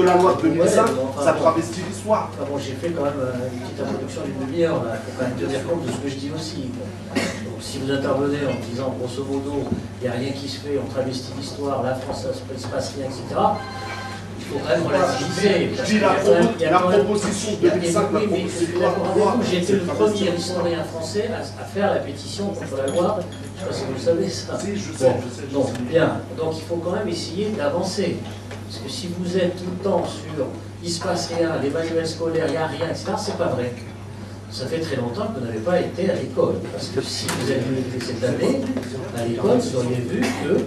de la loi de 2005, ouais, enfin, ça travestit l'histoire. Enfin, bon, j'ai fait quand même une petite introduction d'une demi-heure, là. Il faut quand même tenir compte de ce que je dis aussi. Donc, si vous intervenez en disant, grosso modo, il n'y a rien qui se fait, on travestit l'histoire, la France, il ne se passe rien, etc., il faut quand même relativiser. Je dis la proposition de 2005, la proposition de loi. J'ai été le premier historien français à faire la pétition contre la loi. Je ne sais pas si vous le savez, ça. Si, je sais. Bon, bien. Donc, il faut quand même essayer d'avancer. Parce que si vous êtes tout le temps sur il ne se passe rien, les manuels scolaires, il n'y a rien, etc., c'est pas vrai. Ça fait très longtemps que vous n'avez pas été à l'école. Parce que si vous avez été cette année à l'école, vous auriez vu que,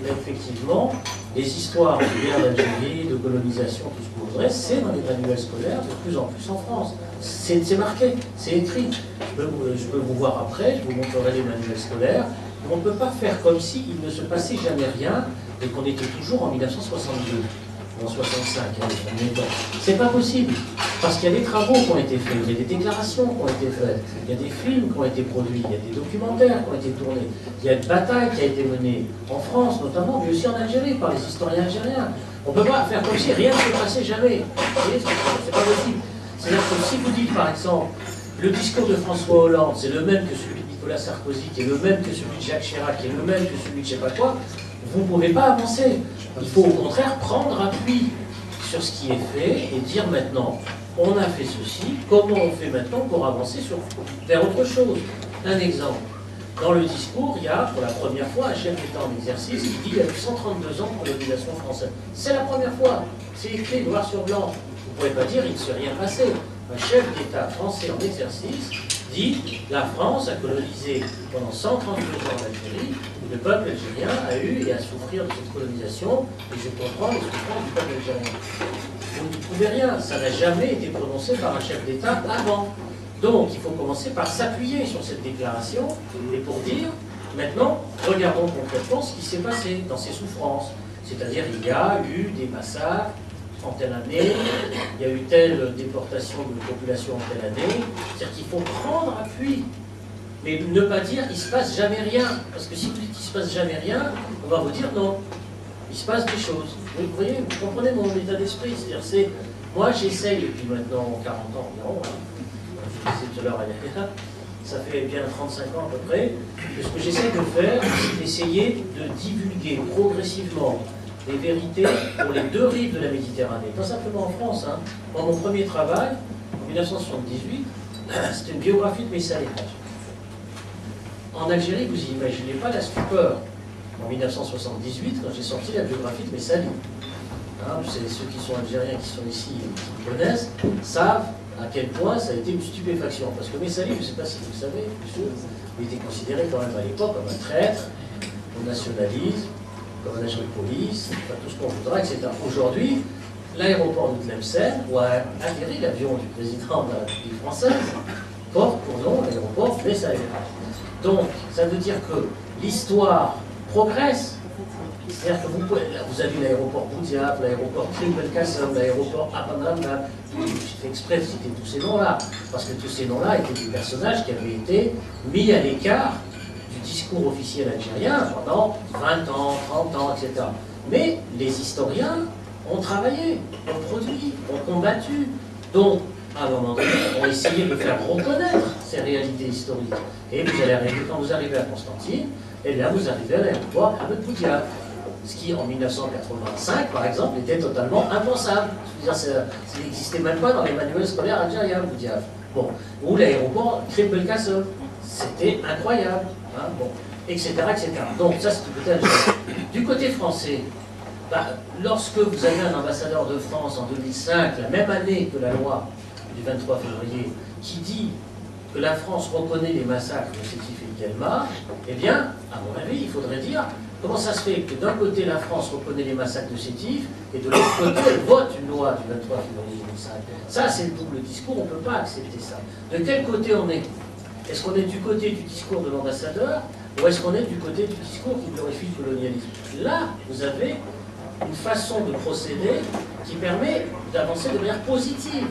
effectivement, les histoires de guerre d'Algérie, de colonisation, tout ce que vous voudrez, c'est dans les manuels scolaires de plus en plus en France. C'est marqué, c'est écrit. Je peux vous voir après, je vous montrerai les manuels scolaires. On ne peut pas faire comme s'il ne se passait jamais rien et qu'on était toujours en 1962. En 65, c'est pas possible, parce qu'il y a des travaux qui ont été faits, il y a des déclarations qui ont été faites, il y a des films qui ont été produits, il y a des documentaires qui ont été tournés, il y a une bataille qui a été menée en France notamment, mais aussi en Algérie par les historiens algériens. On ne peut pas faire comme si rien ne se passait jamais. Vous voyez, c'est pas possible. C'est-à-dire que si vous dites par exemple, le discours de François Hollande, c'est le même que celui de Nicolas Sarkozy, qui est le même que celui de Jacques Chirac, qui est le même que celui de je ne sais pas quoi, vous ne pouvez pas avancer. Il faut au contraire prendre appui sur ce qui est fait et dire maintenant, on a fait ceci, comment on fait maintenant pour avancer vers autre chose. Un exemple. Dans le discours, il y a pour la première fois un chef d'État en exercice qui dit qu'il y a eu 132 ans de colonisation française. C'est la première fois. C'est écrit noir sur blanc. Vous ne pouvez pas dire il ne s'est rien passé. Un chef d'État français en exercice dit la France a colonisé pendant 132 ans l'Algérie, le peuple algérien a eu et à souffrir de cette colonisation, et je comprends les souffrances du peuple algérien. Vous ne trouvez rien, ça n'a jamais été prononcé par un chef d'État avant. Donc il faut commencer par s'appuyer sur cette déclaration et pour dire, maintenant, regardons concrètement ce qui s'est passé dans ces souffrances. C'est-à-dire il y a eu des massacres en telle année, il y a eu telle déportation de population en telle année. C'est-à-dire qu'il faut prendre appui. Mais ne pas dire il ne se passe jamais rien. Parce que si vous dites qu'il ne se passe jamais rien, on va vous dire non. Il se passe des choses. Vous voyez, vous comprenez mon état d'esprit. C'est-à-dire, moi j'essaye depuis maintenant 40 ans environ, je disais tout à l'heure, ça fait bien 35 ans à peu près, que ce que j'essaie de faire, c'est d'essayer de divulguer progressivement les vérités pour les deux rives de la Méditerranée. Pas simplement en France. Hein. Moi, mon premier travail, en 1978, c'était une biographie de Messalie. En Algérie, vous n'imaginez pas la stupeur. En 1978, quand j'ai sorti la biographie de Messalie. Hein, ceux qui sont algériens, qui sont ici, qui connaissent, savent à quel point ça a été une stupéfaction. Parce que Messalie, je ne sais pas si vous le savez, il était considéré quand même à l'époque comme un traître au nationalisme, comme un agent de police, enfin, tout ce qu'on voudra, etc. Aujourd'hui, l'aéroport de Tlemcen, où a atterri l'avion du président de la République française, porte pour nom l'aéroport Messalie. Donc, ça veut dire que l'histoire progresse. C'est-à-dire que vous avez l'aéroport Boudiaf, l'aéroport Krimbelkasem, l'aéroport Apanamna. J'ai fait exprès de citer tous ces noms-là, parce que tous ces noms-là étaient des personnages qui avaient été mis à l'écart du discours officiel algérien pendant 20 ans, 30 ans, etc. Mais les historiens ont travaillé, ont produit, ont combattu. Donc, à un moment donné, ont essayé de faire reconnaître ces réalités historiques. Et vous allez arriver, quand vous arrivez à Constantine, et bien vous arrivez à l'aéroport Ahmed Boudiaf. Ce qui, en 1985, par exemple, était totalement impensable. Je veux dire, ça n'existait même pas dans les manuels scolaires algériens, Boudiaf. Bon. Ou l'aéroport Krimbelkasem. C'était incroyable. Hein, bon. Etc., etc. Donc, ça, c'est du côté algérien. Du côté français, lorsque vous avez un ambassadeur de France en 2005, la même année que la loi du 23 février, qui dit que la France reconnaît les massacres de Sétif et Guelma, eh bien, à mon avis, il faudrait dire comment ça se fait que d'un côté la France reconnaît les massacres de Sétif et de l'autre côté elle vote une loi du 23 février 2005. Ça, c'est le double discours, on ne peut pas accepter ça. De quel côté on est? Est-ce qu'on est du côté du discours de l'ambassadeur ou est-ce qu'on est du côté du discours qui glorifie le colonialisme? Là, vous avez une façon de procéder qui permet d'avancer de manière positive,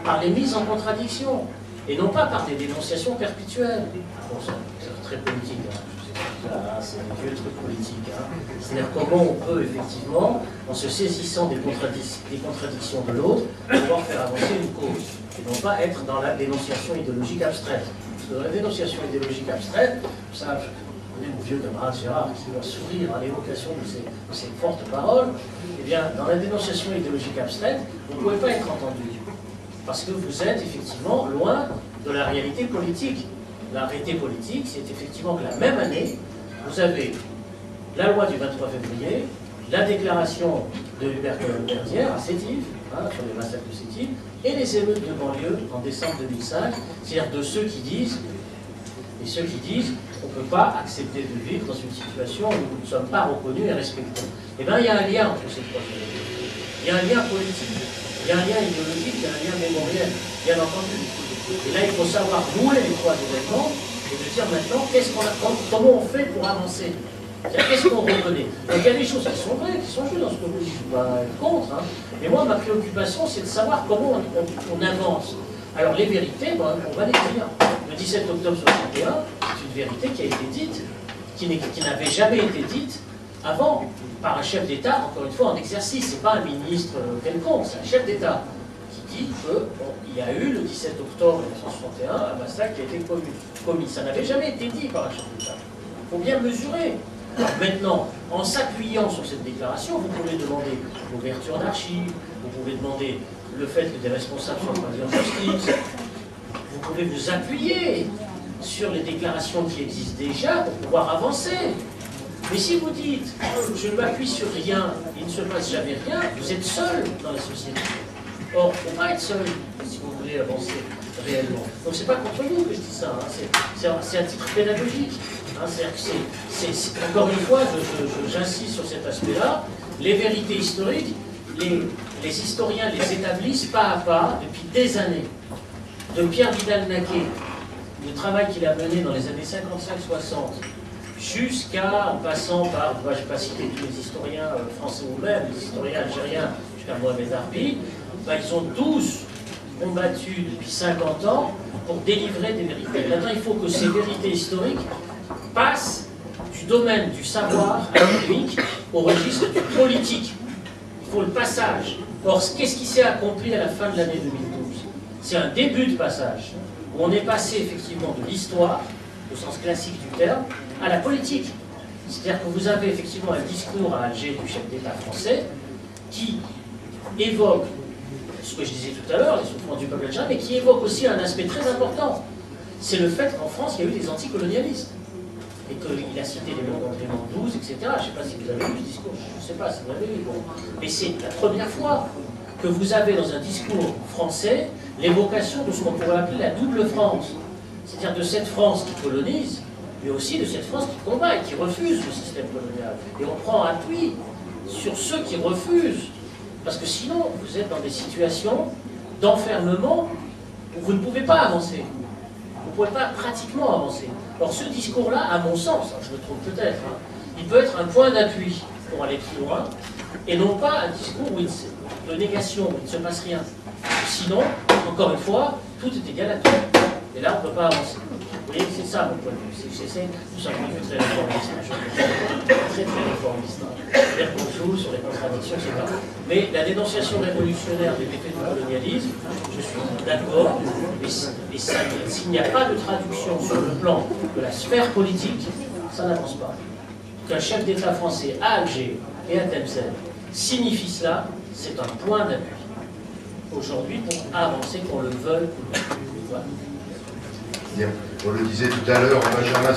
par les mises en contradiction, et non pas par des dénonciations perpétuelles. Bon, c'est très politique, hein. là, c'est un vieux truc politique. Hein. C'est-à-dire comment on peut effectivement, en se saisissant des contradictions de l'autre, pouvoir faire avancer une cause, et non pas être dans la dénonciation idéologique abstraite. Parce que dans la dénonciation idéologique abstraite, ça, je connais mon vieux camarade Gérard qui va sourire à l'évocation de ces fortes paroles, eh bien, dans la dénonciation idéologique abstraite, vous ne pouvez pas être entendu. Parce que vous êtes effectivement loin de la réalité politique. La réalité politique, c'est effectivement que la même année, vous avez la loi du 23 février, la déclaration de Hubert Colomb-Berdière à Sétif, hein, sur les massacres de Sétif, et les émeutes de banlieue en décembre 2005, c'est-à-dire de ceux qui disent, on ne peut pas accepter de vivre dans une situation où nous ne sommes pas reconnus et respectés. Eh bien, il y a un lien entre ces trois éléments. Il y a un lien politique, il y a un lien idéologique, il y a un lien mémoriel, bien entendu. Et là, il faut savoir nouer les trois événements et de dire maintenant comment on fait pour avancer. Qu'est-ce qu'on reconnaît? Donc il y a des choses qui sont vraies, qui sont justes dans ce que vous dites, je ne suis pas contre. Hein. Mais moi, ma préoccupation, c'est de savoir comment on avance. Alors les vérités, ben, on va les dire. Le 17 octobre 61, c'est une vérité qui a été dite, qui n'avait jamais été dite avant par un chef d'État, encore une fois en exercice. Ce n'est pas un ministre quelconque, c'est un chef d'État qui dit qu'il y a eu le 17 octobre 1961 un massacre qui a été commis. Ça n'avait jamais été dit par un chef d'État. Il faut bien mesurer. Alors maintenant, en s'appuyant sur cette déclaration, vous pouvez demander l'ouverture d'archives, vous pouvez demander le fait que des responsables soient traduits en justice, vous pouvez vous appuyer sur les déclarations qui existent déjà pour pouvoir avancer. Mais si vous dites « je ne m'appuie sur rien, il ne se passe jamais rien », vous êtes seul dans la société. Or, il ne faut pas être seul si vous voulez avancer réellement. Donc c'est pas contre vous que je dis ça, hein. C'est un titre pédagogique. Hein. Encore une fois, j'insiste sur cet aspect-là, les vérités historiques, les historiens les établissent pas à pas depuis des années. De Pierre Vidal-Naquet, le travail qu'il a mené dans les années 55-60, jusqu'à, en passant par, je ne vais pas citer tous les historiens français ou même, les historiens algériens, jusqu'à Mohamed Harbi, ben, ils ont tous combattu depuis 50 ans pour délivrer des vérités. Maintenant, il faut que ces vérités historiques passent du domaine du savoir académique au registre du politique. Il faut le passage. Or, qu'est-ce qui s'est accompli à la fin de l'année 2012? C'est un début de passage, où on est passé effectivement de l'histoire, au sens classique du terme, à la politique. C'est-à-dire que vous avez effectivement un discours à Alger du chef d'État français qui évoque ce que je disais tout à l'heure, les souffrances du peuple algérien, mais qui évoque aussi un aspect très important. C'est le fait qu'en France, il y a eu des anticolonialistes. Et qu'il a cité les noms d'André Mandouze, etc. Je ne sais pas si vous avez lu ce discours, je ne sais pas si vous l'avez lu. Bon. Mais c'est la première fois que vous avez dans un discours français l'évocation de ce qu'on pourrait appeler la double France. C'est-à-dire de cette France qui colonise, mais aussi de cette France qui combat et qui refuse le système colonial. Et on prend appui sur ceux qui refusent. Parce que sinon, vous êtes dans des situations d'enfermement où vous ne pouvez pas avancer. Vous ne pouvez pas pratiquement avancer. Alors ce discours-là, à mon sens, je me trompe peut-être, hein, il peut être un point d'appui pour aller plus loin, et non pas un discours de négation, où il ne se passe rien. Sinon, encore une fois, tout est égal à tout. Et là, on ne peut pas avancer. Vous voyez, c'est ça mon point de vue. J'essaie tout simplement de très réformiste. Très réformiste. C'est-à-dire qu'on joue sur les contradictions, etc. Mais la dénonciation révolutionnaire des méfaits du colonialisme, je suis d'accord, mais s'il n'y a pas de traduction sur le plan de la sphère politique, ça n'avance pas. Qu'un chef d'État français à Alger et à Tlemcen signifie cela, c'est un point d'appui. Aujourd'hui, pour avancer, qu'on le veuille ou non. Voilà. Bien. On le disait tout à l'heure, Benjamin